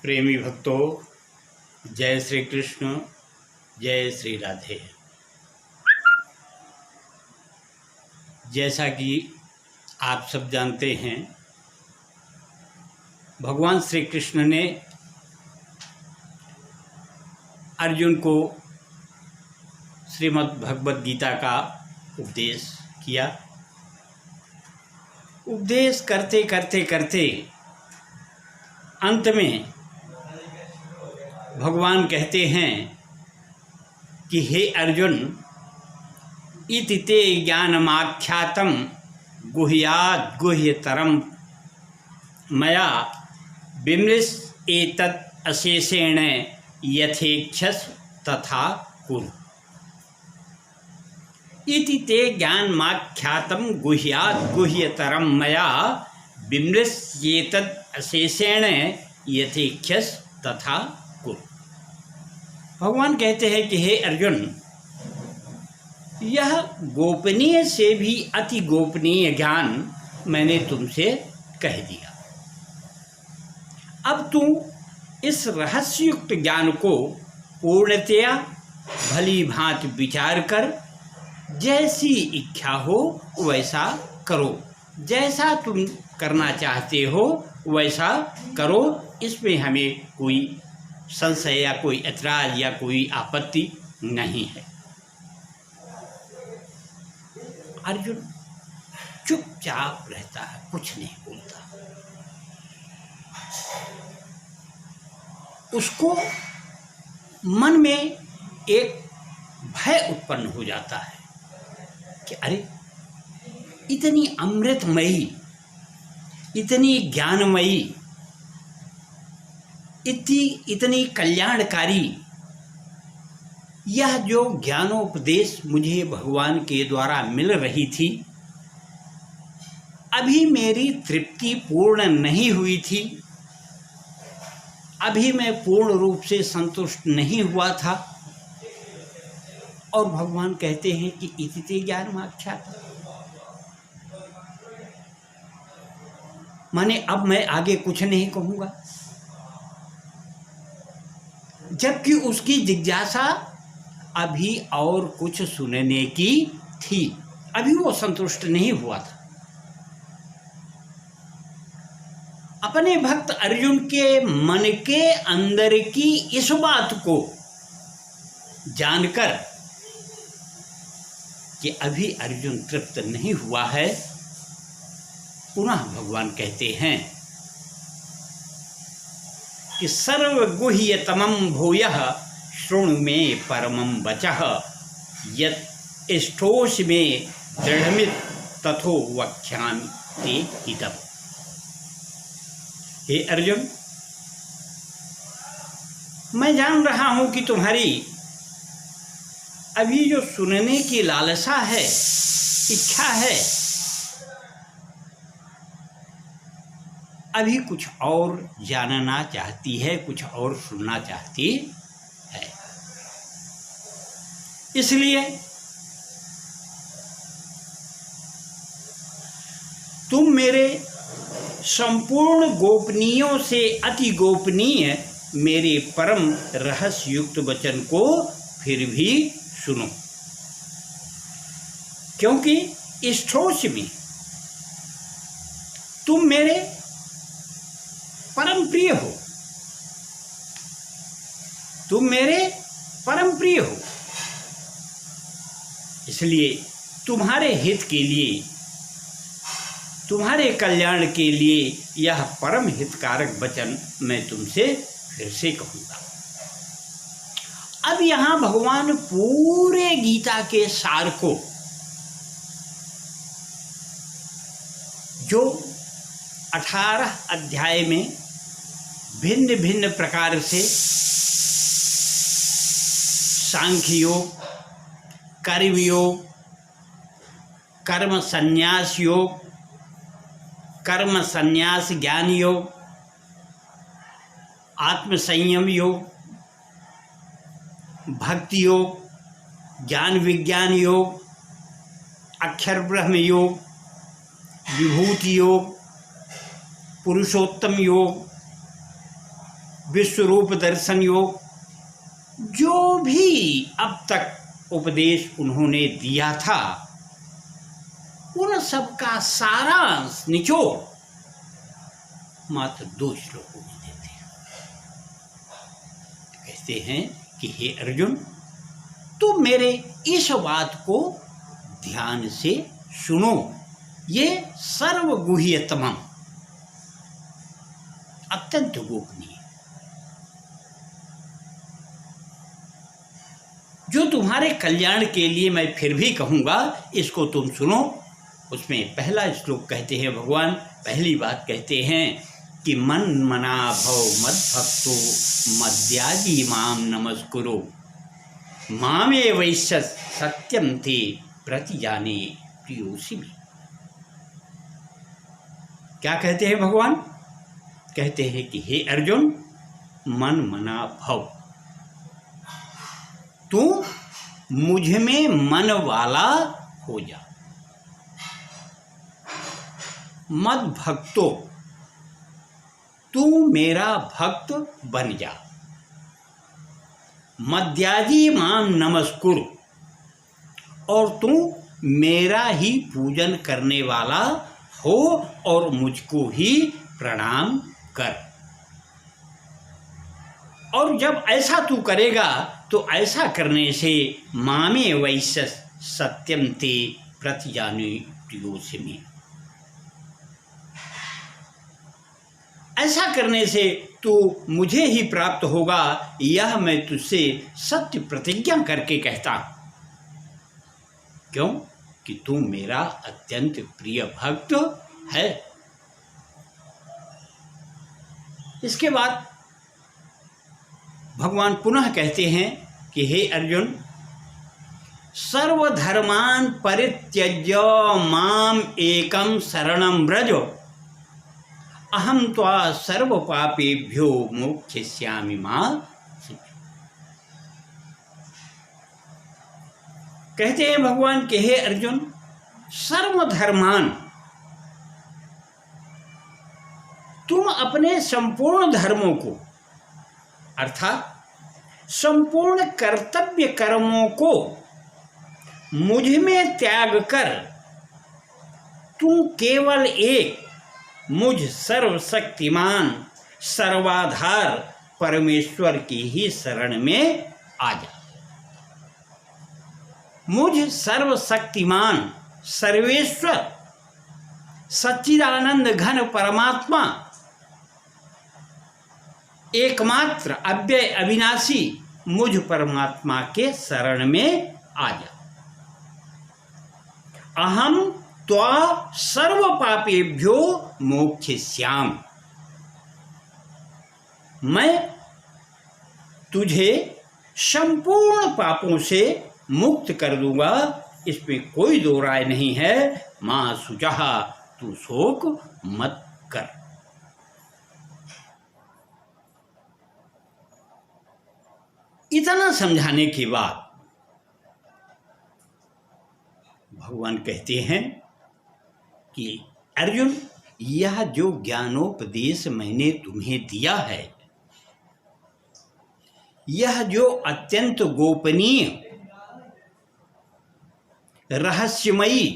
प्रेमी भक्तों, जय श्री कृष्ण, जय श्री राधे। जैसा कि आप सब जानते हैं, भगवान श्री कृष्ण ने अर्जुन को श्रीमद् भगवद गीता का उपदेश किया। उपदेश करते करते करते अंत में भगवान कहते हैं कि हे अर्जुन, इति ते ज्ञानमाख्यातं गुह्याद् गुह्यतरं मया विमृश्येतत् अशेषेण यथेच्छस तथा कुरु। इति ते ज्ञानमाख्यातं गुह्याद् गुह्यतरं मया विमृश्येतत् अशेषेण यथेच्छस तथा कुरु। भगवान कहते हैं कि हे अर्जुन, यह गोपनीय से भी अति गोपनीय ज्ञान मैंने तुमसे कह दिया। अब तू इस रहस्ययुक्त ज्ञान को पूर्णतया भली भांति विचार कर जैसी इच्छा हो वैसा करो। जैसा तुम करना चाहते हो वैसा करो। इसमें हमें कोई संशय या कोई ऐतराज या कोई आपत्ति नहीं है। अर्जुन चुपचाप रहता है, कुछ नहीं बोलता। उसको मन में एक भय उत्पन्न हो जाता है कि अरे, इतनी अमृतमयी, इतनी ज्ञानमयी, इतनी कल्याणकारी यह जो ज्ञानोपदेश मुझे भगवान के द्वारा मिल रही थी, अभी मेरी तृप्ति पूर्ण नहीं हुई थी। अभी मैं पूर्ण रूप से संतुष्ट नहीं हुआ था। और भगवान कहते हैं कि इति ते ज्ञानमाख्यातं, माने अब मैं आगे कुछ नहीं कहूँगा। जबकि उसकी जिज्ञासा अभी और कुछ सुनने की थी, अभी वो संतुष्ट नहीं हुआ था। अपने भक्त अर्जुन के मन के अंदर की इस बात को जानकर कि अभी अर्जुन तृप्त नहीं हुआ है, पुनः भगवान कहते हैं कि सर्वगुह्यतमं भूयः शृणु मे परमं वचः यत् इष्टोषि मे दृढ़मित् तथो वक्ष्यामि ते हितम्। हे अर्जुन, मैं जान रहा हूं कि तुम्हारी अभी जो सुनने की लालसा है, इच्छा है, अभी कुछ और जानना चाहती है, कुछ और सुनना चाहती है। इसलिए तुम मेरे संपूर्ण गोपनीयों से अति गोपनीय मेरे परम रहस्ययुक्त वचन को फिर भी सुनो, क्योंकि इष्टोषि में तुम मेरे परम प्रिय हो। तुम मेरे परम प्रिय हो, इसलिए तुम्हारे हित के लिए, तुम्हारे कल्याण के लिए यह परम हितकारक वचन मैं तुमसे फिर से कहूँगा। अब यहाँ भगवान पूरे गीता के सार को, जो 18 अध्याय में भिन्न भिन्न प्रकार से सांख्य योग, कर्म योग, कर्म संन्यास योग, कर्म संन्यास ज्ञान योग, आत्म संयम योग, भक्ति योग, ज्ञान विज्ञान योग, अक्षर ब्रह्म योग, विभूति योग, पुरुषोत्तम योग, विश्वरूप दर्शन योग, जो भी अब तक उपदेश उन्होंने दिया था उन सबका सारांश निचोड़ मात्र 2 श्लोकों में देते हैं। कहते हैं कि हे अर्जुन, तुम मेरे इस बात को ध्यान से सुनो, ये सर्वगुह्यतम, अत्यंत गोपनीय, जो तुम्हारे कल्याण के लिए मैं फिर भी कहूंगा, इसको तुम सुनो। उसमें पहला श्लोक कहते हैं भगवान, पहली बात कहते हैं कि मन मना भव मद भक्तो मद्याजी माम नमस्कुरु मामे वैश्य सत्यम ते प्रतिजाने प्रियोसी में। क्या कहते हैं भगवान? कहते हैं कि हे अर्जुन, मन मना भव, तू मुझ में मन वाला हो जा। मद भक्तो, तू मेरा भक्त बन जा। मद्याजी माम नमस्कुरु, और तू मेरा ही पूजन करने वाला हो और मुझको ही प्रणाम कर। और जब ऐसा तू करेगा तो ऐसा करने से मामे वैश्य सत्यम ते प्रतिजाने प्रियोसी में, ऐसा करने से तू मुझे ही प्राप्त होगा, यह मैं तुझसे सत्य प्रतिज्ञा करके कहता हूं। क्यों? कि तू मेरा अत्यंत प्रिय भक्त है। इसके बाद भगवान पुनः कहते हैं कि हे अर्जुन, सर्वधर्मान परित्यज्य माम एकम शरणं व्रज, अहम त्वा सर्व पापेभ्यो मोक्षयिष्यामि मा शुचि। कहते हैं भगवान कि हे अर्जुन, सर्वधर्मान, तुम अपने संपूर्ण धर्मों को अर्थात संपूर्ण कर्तव्य कर्मों को मुझ में त्याग कर तू केवल एक मुझ सर्वशक्तिमान सर्वाधार परमेश्वर की ही शरण में आ जा। मुझ सर्वशक्तिमान सर्वेश्वर सच्चिदानंद घन परमात्मा, एकमात्र अव्यय अविनाशी मुझ परमात्मा के शरण में आ जा। अहम त्वा सर्व पापेभ्यो मोक्षयिष्यामि, मैं तुझे संपूर्ण पापों से मुक्त कर दूंगा, इसमें कोई दो राय नहीं है। मां शुचः, तू शोक मत कर। इतना समझाने के बाद भगवान कहते हैं कि अर्जुन, यह जो ज्ञानोपदेश मैंने तुम्हें दिया है, यह जो अत्यंत गोपनीय रहस्यमयी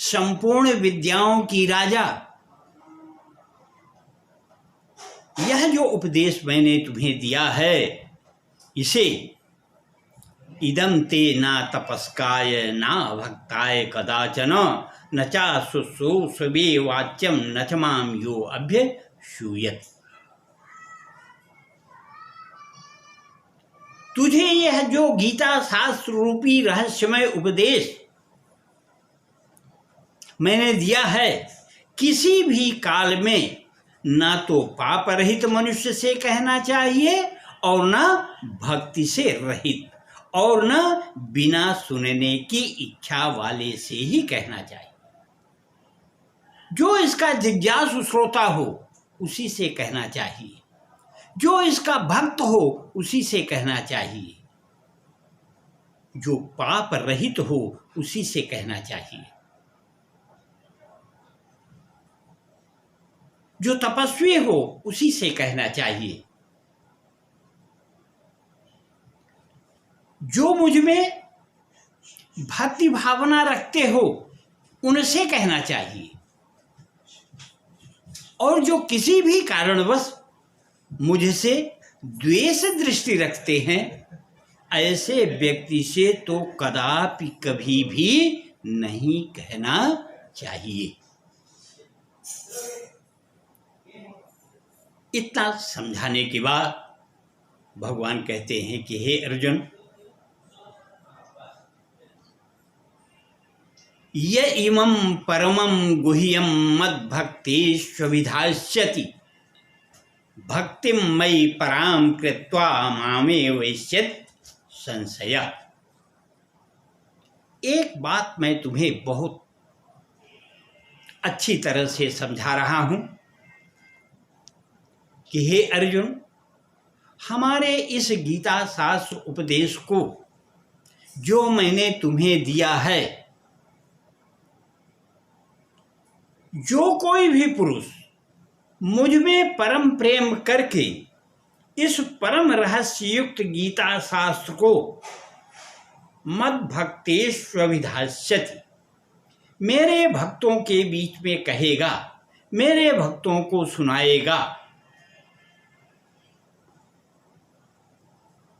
संपूर्ण विद्याओं की राजा, यह जो उपदेश मैंने तुम्हें दिया है, इसे इदं ते ना तपस्काय ना भक्ताय कदाचन न चा शुश्रूषवे वाच्यम न च माम यो अभ्यसूयत। तुझे यह जो गीता शास्त्र रूपी रहस्यमय उपदेश मैंने दिया है, किसी भी काल में ना तो पाप रहित मनुष्य से कहना चाहिए और ना भक्ति से रहित, और न बिना सुनने की इच्छा वाले से ही कहना चाहिए। जो इसका जिज्ञासु श्रोता हो उसी से कहना चाहिए, जो इसका भक्त हो उसी से कहना चाहिए, जो पाप रहित हो उसी से कहना चाहिए। जो तपस्वी हो उसी से कहना चाहिए। जो मुझ में भक्ति भावना रखते हो उनसे कहना चाहिए। और जो किसी भी कारणवश मुझसे द्वेष दृष्टि रखते हैं, ऐसे व्यक्ति से तो कदापि कभी भी नहीं कहना चाहिए। इतना समझाने के बाद भगवान कहते हैं कि हे अर्जुन, य इमं परमं गुह्यं मद्भक्तेष्वभिधास्यति भक्तिं मयि परां कृत्वा मामेवैष्यति संशयः। एक बात मैं तुम्हें बहुत अच्छी तरह से समझा रहा हूं कि हे अर्जुन, हमारे इस गीता शास्त्र उपदेश को जो मैंने तुम्हें दिया है, जो कोई भी पुरुष मुझ में परम प्रेम करके इस परम रहस्य युक्त गीता शास्त्र को मद्भक्तेष्वभिधास्यति, मेरे भक्तों के बीच में कहेगा, मेरे भक्तों को सुनाएगा,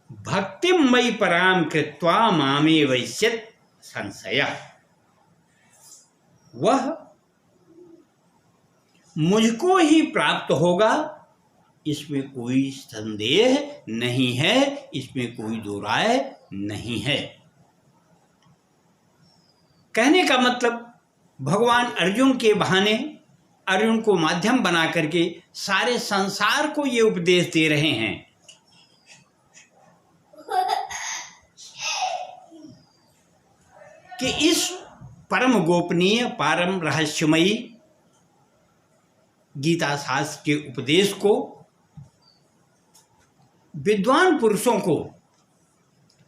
भक्तिम मयि पराम कृत्वा मामेवैष्यति संशयः, वह मुझको ही प्राप्त होगा, इसमें कोई संदेह नहीं है, इसमें कोई दो राय नहीं है। कहने का मतलब भगवान अर्जुन के बहाने, अर्जुन को माध्यम बना करके सारे संसार को ये उपदेश दे रहे हैं कि इस परम गोपनीय परम रहस्यमयी गीता शास्त्र के उपदेश को विद्वान पुरुषों को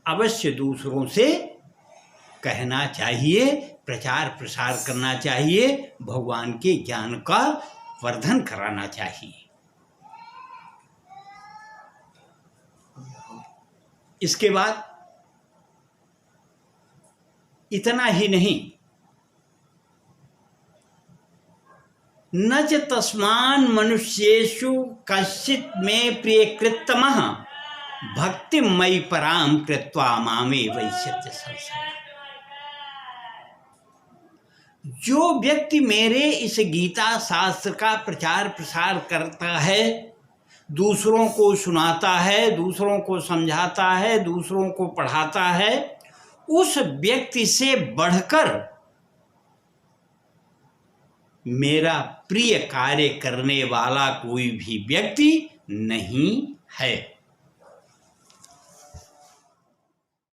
अवश्य दूसरों से कहना चाहिए, प्रचार प्रसार करना चाहिए, भगवान के ज्ञान का वर्धन कराना चाहिए। इसके बाद इतना ही नहीं, न च तस्मान् मनुष्येषु कश्चित् मे प्रियकृत्तमः भक्तिं मयि परां कृत्वा मामेवैष्यति संशयः। जो व्यक्ति मेरे इस गीता शास्त्र का प्रचार प्रसार करता है, दूसरों को सुनाता है, दूसरों को समझाता है, दूसरों को पढ़ाता है, उस व्यक्ति से बढ़कर मेरा प्रिय कार्य करने वाला कोई भी व्यक्ति नहीं है।